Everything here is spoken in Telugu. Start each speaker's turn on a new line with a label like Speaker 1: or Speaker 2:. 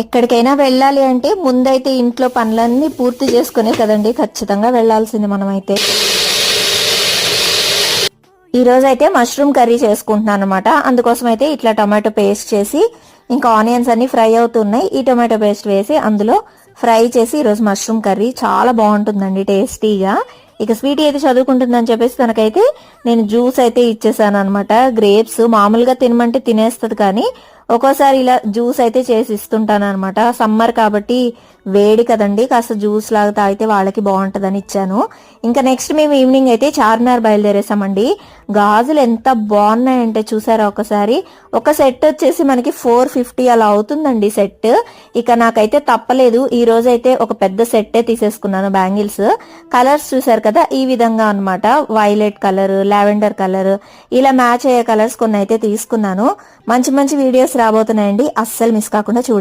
Speaker 1: ఎక్కడికైనా వెళ్ళాలి అంటే ముందైతే ఇంట్లో పనులన్నీ పూర్తి చేసుకునే కదండి ఖచ్చితంగా వెళ్ళాల్సింది మనమైతే. ఈ రోజు అయితే మష్రూమ్ కర్రీ చేసుకుంటున్నాను అనమాట. అందుకోసం అయితే ఇట్లా టొమాటో పేస్ట్ చేసి ఇంకా ఆనియన్స్ అన్ని ఫ్రై అవుతున్నాయి. ఈ టొమాటో పేస్ట్ వేసి అందులో ఫ్రై చేసి ఈరోజు మష్రూమ్ కర్రీ చాలా బాగుంటుందండి టేస్టీగా. ఇక స్వీటీ అయితే చదువుకుంటుందని చెప్పేసి తనకైతే నేను జ్యూస్ అయితే ఇచ్చేసాను అనమాట. గ్రేప్స్ మామూలుగా తినమంటే తినేస్తుంది, కానీ ఒక్కోసారి ఇలా జ్యూస్ అయితే చేసి ఇస్తుంటాను అనమాట. సమ్మర్ కాబట్టి వేడి కదండి, కాస్త జ్యూస్ లాగా తాగితే వాళ్ళకి బాగుంటదని ఇచ్చాను. ఇంకా నెక్స్ట్ మేము ఈవినింగ్ అయితే చార్మినార్ బయలుదేరేసామండి. గాజులు ఎంత బాగున్నాయంటే చూసారా ఒకసారి. ఒక సెట్ వచ్చేసి మనకి 450 అలా అవుతుందండి సెట్. ఇక నాకైతే తప్పలేదు, ఈ రోజు అయితే ఒక పెద్ద సెట్టే తీసేసుకున్నాను. బ్యాంగిల్స్ కలర్స్ చూసారు కదా ఈ విధంగా అన్నమాట. వైలెట్ కలర్, లావెండర్ కలర్, ఇలా మ్యాచ్ అయ్యే కలర్స్ కొన్ని అయితే తీసుకున్నాను. మంచి మంచి వీడియోస్ రాబోతున్నాయండి, అస్సలు మిస్ కాకుండా చూడండి.